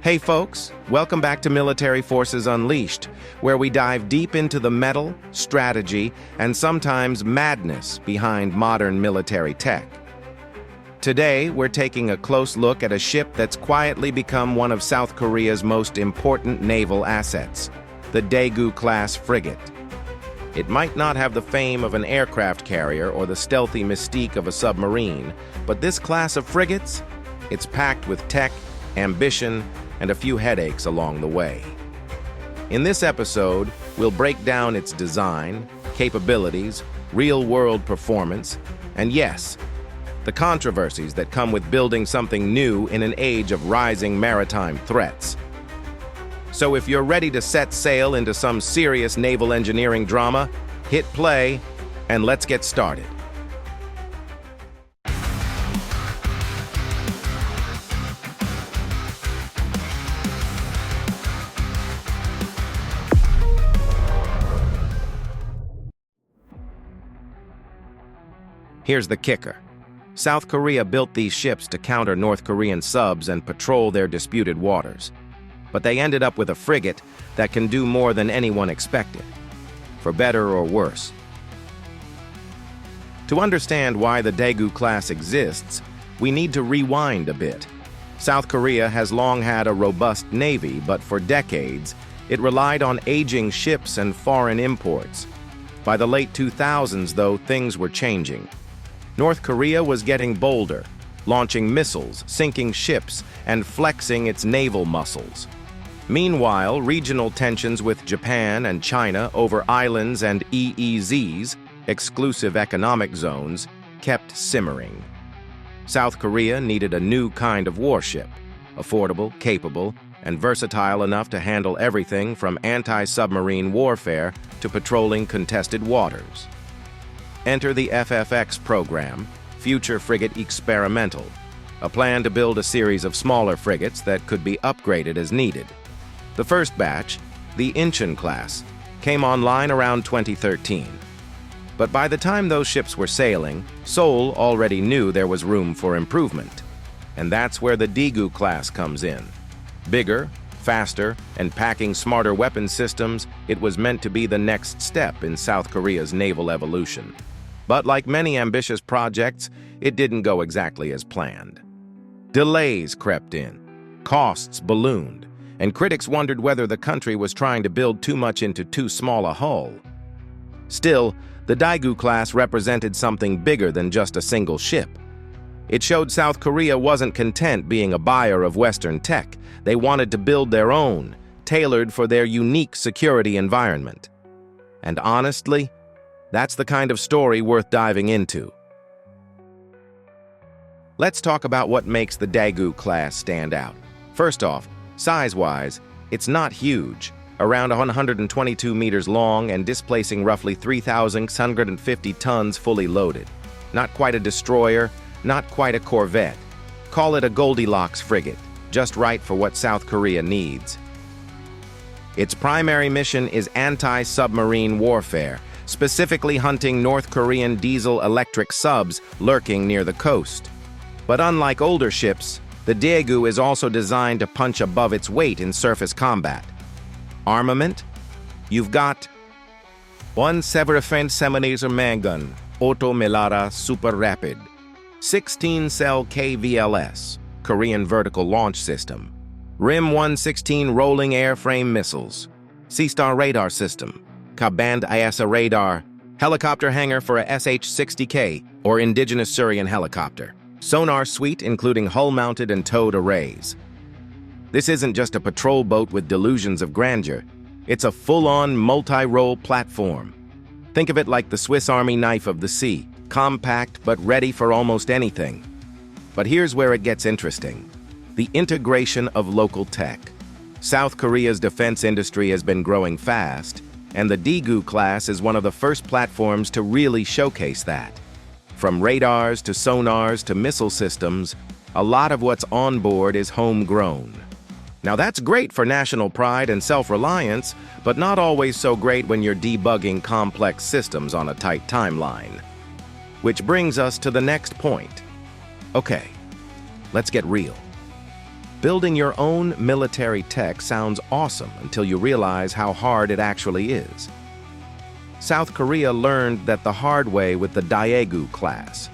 Hey folks, welcome back to Military Forces Unleashed, where we dive deep into the metal, strategy, and sometimes madness behind modern military tech. Today, we're taking a close look at a ship that's quietly become one of South Korea's most important naval assets, the Daegu-Class Frigate. It might not have the fame of an aircraft carrier or the stealthy mystique of a submarine, but this class of frigates, it's packed with tech, ambition, and a few headaches along the way. In this episode, we'll break down its design, capabilities, real-world performance, and yes, the controversies that come with building something new in an age of rising maritime threats. So if you're ready to set sail into some serious naval engineering drama, hit play, and let's get started. Here's the kicker. South Korea built these ships to counter North Korean subs and patrol their disputed waters. But they ended up with a frigate that can do more than anyone expected, for better or worse. To understand why the Daegu class exists, we need to rewind a bit. South Korea has long had a robust navy, but for decades, it relied on aging ships and foreign imports. By the late 2000s, though, things were changing. North Korea was getting bolder, launching missiles, sinking ships, and flexing its naval muscles. Meanwhile, regional tensions with Japan and China over islands and EEZs, exclusive economic zones, kept simmering. South Korea needed a new kind of warship, affordable, capable, and versatile enough to handle everything from anti-submarine warfare to patrolling contested waters. Enter the FFX program, Future Frigate Experimental, a plan to build a series of smaller frigates that could be upgraded as needed. The first batch, the Incheon class, came online around 2013. But by the time those ships were sailing, Seoul already knew there was room for improvement. And that's where the Daegu class comes in. Bigger, faster, and packing smarter weapon systems, it was meant to be the next step in South Korea's naval evolution. But like many ambitious projects, it didn't go exactly as planned. Delays crept in, costs ballooned, and critics wondered whether the country was trying to build too much into too small a hull. Still, the Daegu class represented something bigger than just a single ship. It showed South Korea wasn't content being a buyer of Western tech. They wanted to build their own, tailored for their unique security environment. And honestly, that's the kind of story worth diving into. Let's talk about what makes the Daegu class stand out. First off, size-wise, it's not huge, around 122 meters long and displacing roughly 3,650 tons fully loaded. Not quite a destroyer, not quite a corvette. Call it a Goldilocks frigate, just right for what South Korea needs. Its primary mission is anti-submarine warfare, specifically hunting North Korean diesel-electric subs lurking near the coast. But unlike older ships, the Daegu is also designed to punch above its weight in surface combat. Armament? You've got one 7.5cm main gun, Auto Melara Super Rapid, 16-cell KVLS, Korean Vertical Launch System, RIM 116 Rolling Airframe Missiles, Sea-Star Radar System, Ka-band ISA radar, helicopter hangar for a SH-60K or indigenous Syrian helicopter, sonar suite including hull-mounted and towed arrays. This isn't just a patrol boat with delusions of grandeur. It's a full-on multi-role platform. Think of it like the Swiss Army knife of the sea, compact but ready for almost anything. But here's where it gets interesting. The integration of local tech. South Korea's defense industry has been growing fast, and the Daegu class is one of the first platforms to really showcase that. From radars to sonars to missile systems, a lot of what's on board is homegrown. Now that's great for national pride and self-reliance, but not always so great when you're debugging complex systems on a tight timeline. Which brings us to the next point. Okay, let's get real. Building your own military tech sounds awesome until you realize how hard it actually is. South Korea learned that the hard way with the Daegu-Class.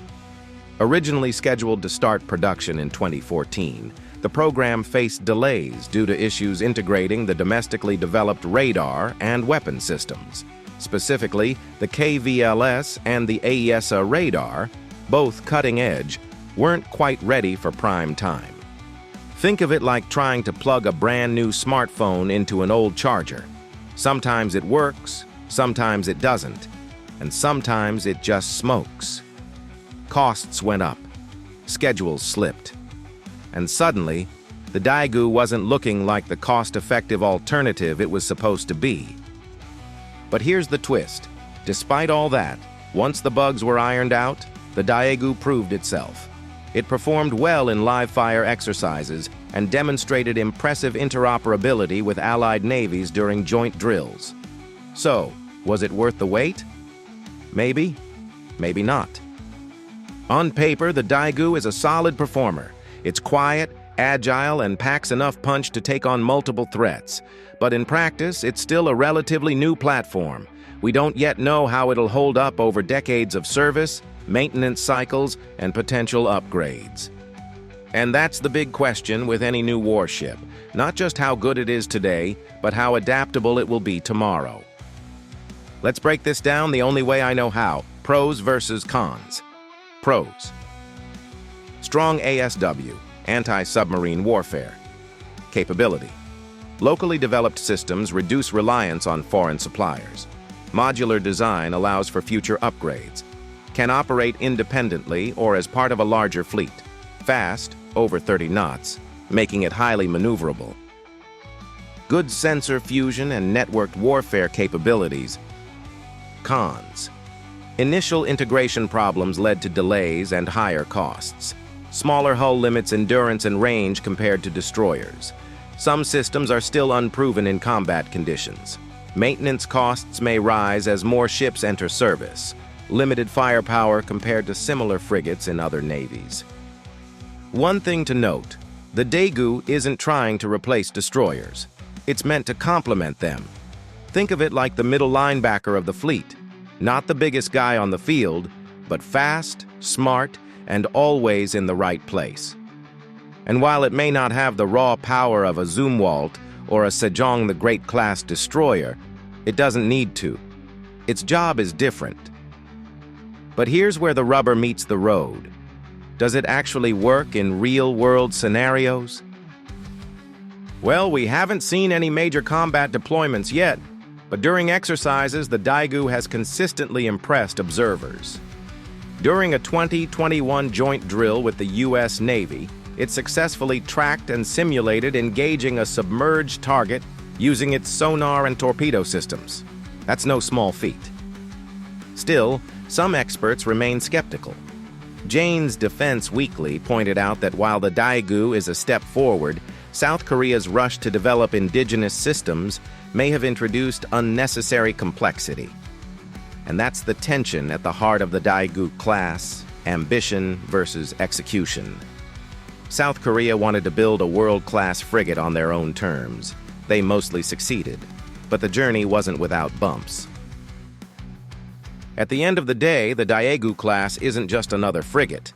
Originally scheduled to start production in 2014, the program faced delays due to issues integrating the domestically developed radar and weapon systems. Specifically, the KVLS and the AESA radar, both cutting-edge, weren't quite ready for prime time. Think of it like trying to plug a brand new smartphone into an old charger. Sometimes it works, sometimes it doesn't, and sometimes it just smokes. Costs went up, schedules slipped, and suddenly, the Daegu wasn't looking like the cost-effective alternative it was supposed to be. But here's the twist. Despite all that, once the bugs were ironed out, the Daegu proved itself. It performed well in live-fire exercises and demonstrated impressive interoperability with allied navies during joint drills. So, was it worth the wait? Maybe, maybe not. On paper, the Daegu is a solid performer. It's quiet, agile, and packs enough punch to take on multiple threats. But in practice, it's still a relatively new platform. We don't yet know how it'll hold up over decades of service, maintenance cycles, and potential upgrades. And that's the big question with any new warship. Not just how good it is today, but how adaptable it will be tomorrow. Let's break this down the only way I know how. Pros versus cons. Pros. Strong ASW, anti-submarine warfare. Capability. Locally developed systems reduce reliance on foreign suppliers. Modular design allows for future upgrades. Can operate independently or as part of a larger fleet. Fast, over 30 knots, making it highly maneuverable. Good sensor fusion and networked warfare capabilities. Cons. Initial integration problems led to delays and higher costs. Smaller hull limits endurance and range compared to destroyers. Some systems are still unproven in combat conditions. Maintenance costs may rise as more ships enter service. Limited firepower compared to similar frigates in other navies. One thing to note, the Daegu isn't trying to replace destroyers. It's meant to complement them. Think of it like the middle linebacker of the fleet. Not the biggest guy on the field, but fast, smart, and always in the right place. And while it may not have the raw power of a Zumwalt or a Sejong the Great class destroyer, it doesn't need to. Its job is different. But here's where the rubber meets the road. Does it actually work in real-world scenarios? Well, we haven't seen any major combat deployments yet, but during exercises, the Daegu has consistently impressed observers. During a 2021 joint drill with the U.S. Navy, it successfully tracked and simulated engaging a submerged target using its sonar and torpedo systems. That's no small feat. Still, some experts remain skeptical. Jane's Defense Weekly pointed out that while the Daegu is a step forward, South Korea's rush to develop indigenous systems may have introduced unnecessary complexity. And that's the tension at the heart of the Daegu-Class, ambition versus execution. South Korea wanted to build a world-class frigate on their own terms. They mostly succeeded, but the journey wasn't without bumps. At the end of the day, the Daegu-Class isn't just another frigate.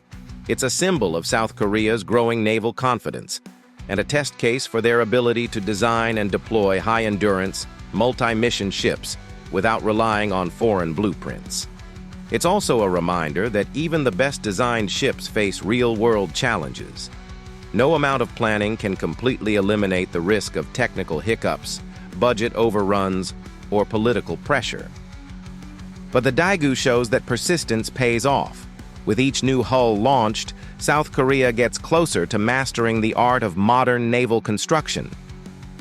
It's a symbol of South Korea's growing naval confidence, and a test case for their ability to design and deploy high-endurance, multi-mission ships without relying on foreign blueprints. It's also a reminder that even the best-designed ships face real-world challenges. No amount of planning can completely eliminate the risk of technical hiccups, budget overruns, or political pressure. But the Daegu shows that persistence pays off. With each new hull launched, South Korea gets closer to mastering the art of modern naval construction.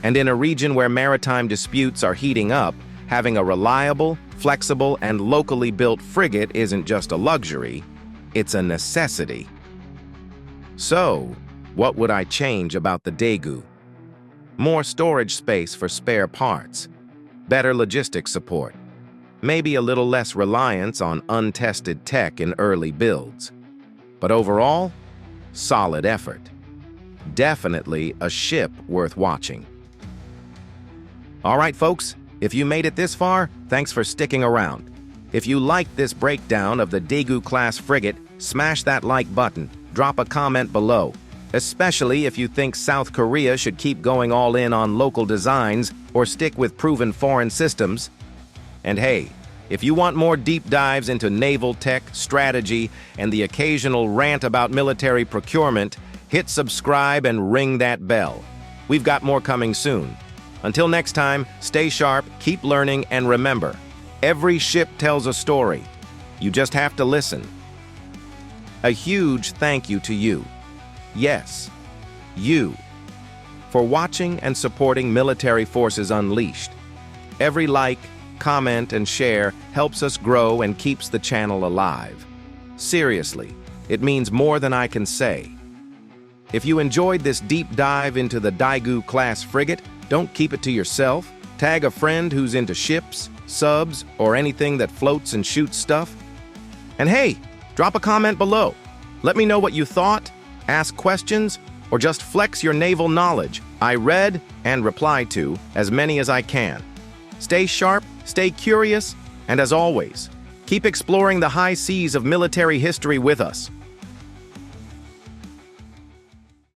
And in a region where maritime disputes are heating up, having a reliable, flexible, and locally built frigate isn't just a luxury, it's a necessity. So, what would I change about the Daegu? More storage space for spare parts, better logistics support, maybe a little less reliance on untested tech in early builds. But overall, solid effort. Definitely a ship worth watching. All right, folks, if you made it this far, thanks for sticking around. If you liked this breakdown of the Daegu-Class Frigate, smash that like button, drop a comment below, especially if you think South Korea should keep going all in on local designs or stick with proven foreign systems. And hey, if you want more deep dives into naval tech, strategy, and the occasional rant about military procurement, hit subscribe and ring that bell. We've got more coming soon. Until next time, stay sharp, keep learning, and remember, every ship tells a story. You just have to listen. A huge thank you to you. Yes, you, for watching and supporting Military Forces Unleashed. Every like, comment, and share helps us grow and keeps the channel alive. Seriously, it means more than I can say. If you enjoyed this deep dive into the Daegu-Class Frigate, don't keep it to yourself. Tag a friend who's into ships, subs, or anything that floats and shoots stuff. And hey, drop a comment below. Let me know what you thought, ask questions, or just flex your naval knowledge. I read and reply to as many as I can. Stay sharp, stay curious, and as always, keep exploring the high seas of military history with us.